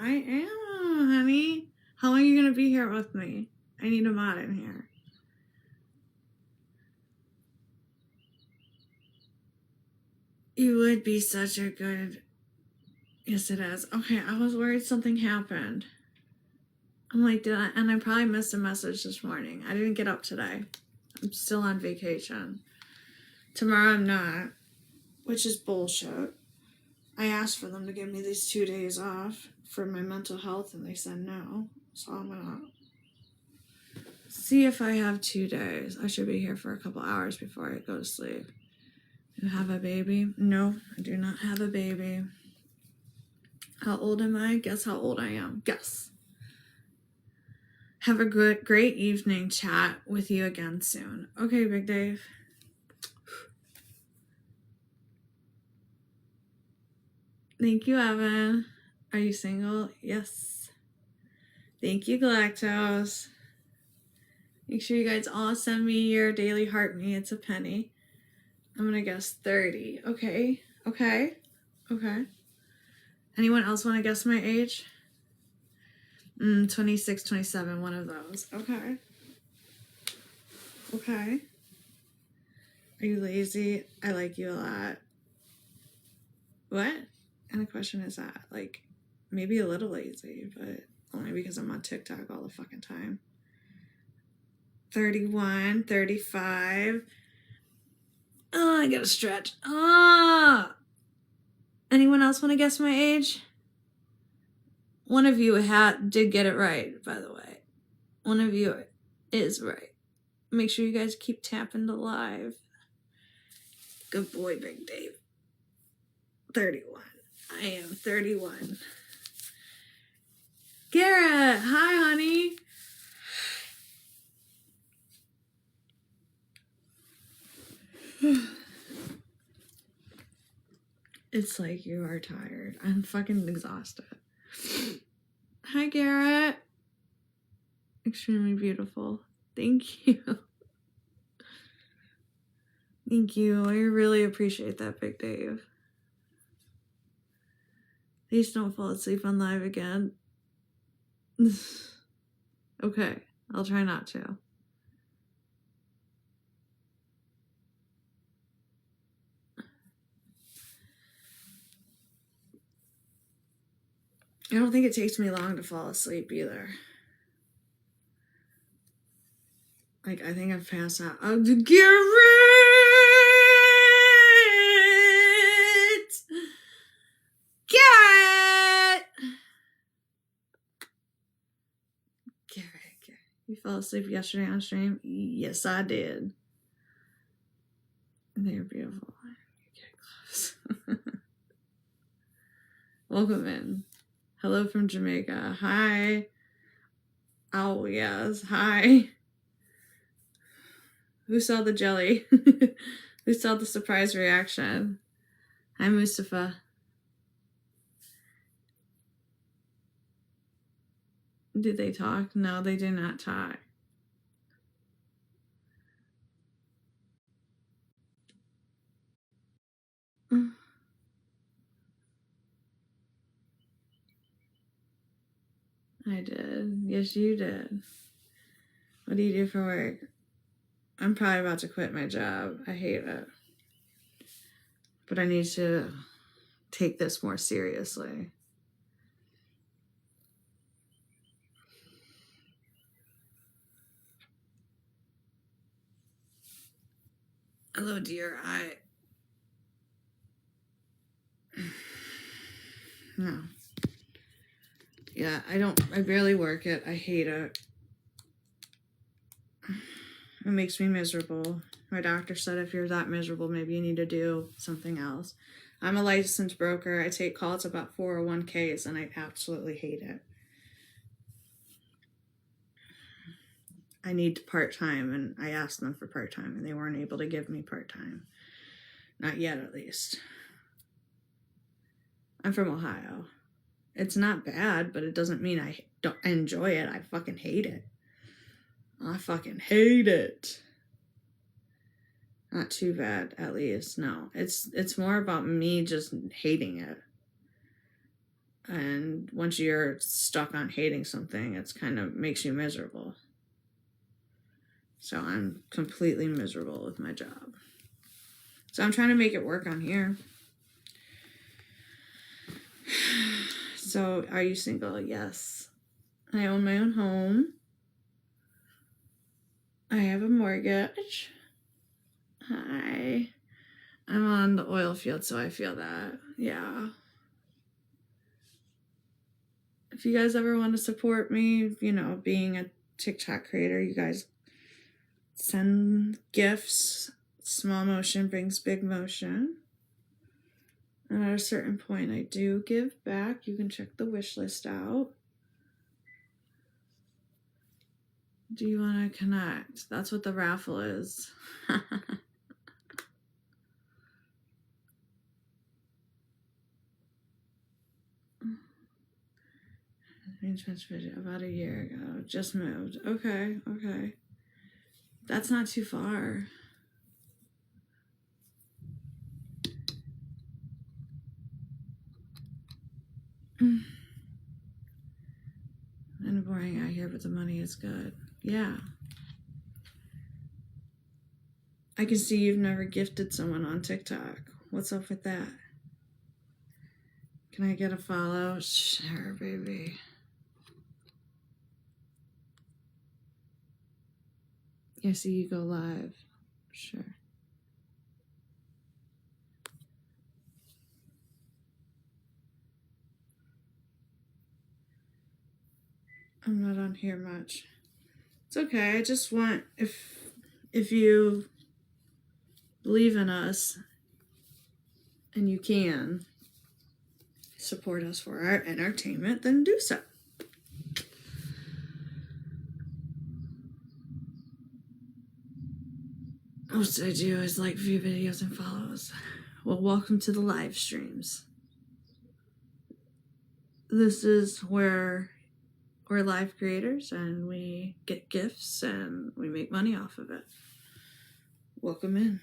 I am, honey. How long are you going to be here with me? I need a mod in here. You would be such a good... Yes, it is. Okay, I was worried something happened. I'm like, and I probably missed a message this morning. I didn't get up today. I'm still on vacation. Tomorrow I'm not, which is bullshit. I asked for them to give me these 2 days off for my mental health, and they said no. So I'm gonna see if I have 2 days. I should be here for a couple hours before I go to sleep. You have a baby? No, I do not have a baby. How old am I? Guess how old I am. Guess. Have a great evening. Chat with you again soon. Okay, Big Dave. Thank you, Evan. Are you single? Yes. Thank you, Galactose. Make sure you guys all send me your daily heart me. It's a penny. I'm gonna guess 30. Okay. Anyone else want to guess my age? 26, 27, one of those. Okay. Are you lazy? I like you a lot. What kind of question is that? Like, maybe a little lazy, but only because I'm on TikTok all the fucking time. 31, 35. Oh, I gotta stretch. Anyone else want to guess my age? One of you did get it right, by the way. One of you is right. Make sure you guys keep tapping the live. Good boy, Big Dave. 31. I am 31. Garrett, hi, honey. It's like you are tired. I'm fucking exhausted. Hi, Garrett. Extremely beautiful. Thank you. Thank you. I really appreciate that, Big Dave. Please don't fall asleep on live again. Okay, I'll try not to. I don't think it takes me long to fall asleep either. Like, I think I've passed out. Oh, Garrett! Garrett. You fell asleep yesterday on stream? Yes, I did. They're beautiful. Get close. Welcome in. Hello from Jamaica. Hi. Oh, yes. Hi. Who saw the jelly? Who saw the surprise reaction? Hi, Mustafa. Did they talk? No, they did not talk. I did. Yes, you did. What do you do for work? I'm probably about to quit my job. I hate it. But I need to take this more seriously. Hello, dear. No. Yeah, I barely work it. I hate it. It makes me miserable. My doctor said if you're that miserable, maybe you need to do something else. I'm a licensed broker. I take calls about 401ks, and I absolutely hate it. I need part-time, and I asked them for part-time, and they weren't able to give me part-time. Not yet, at least. I'm from Ohio. It's not bad, but it doesn't mean I don't enjoy it. I fucking hate it. I fucking hate it. Not too bad, at least. No, it's more about me just hating it. And once you're stuck on hating something, it's kind of makes you miserable. So I'm completely miserable with my job. So I'm trying to make it work on here. So are you single? Yes. I own my own home. I have a mortgage. Hi. I'm on the oil field, so I feel that. Yeah. If you guys ever want to support me, you know, being a TikTok creator, you guys send gifts. Small motion brings big motion. And at a certain point, I do give back. You can check the wish list out. Do you want to connect? That's what the raffle is. About a year ago. Just moved. Okay. That's not too far. And boring out here, but the money is good. Yeah. I can see you've never gifted someone on TikTok. What's up with that? Can I get a follow? Sure, baby. Yeah, see you go live. Sure. I'm not on here much. It's okay. I just want, if you believe in us and you can support us for our entertainment, then do so. Most I do is like view videos and follows. Well, welcome to the live streams. This is where we're live creators and we get gifts and we make money off of it. Welcome in.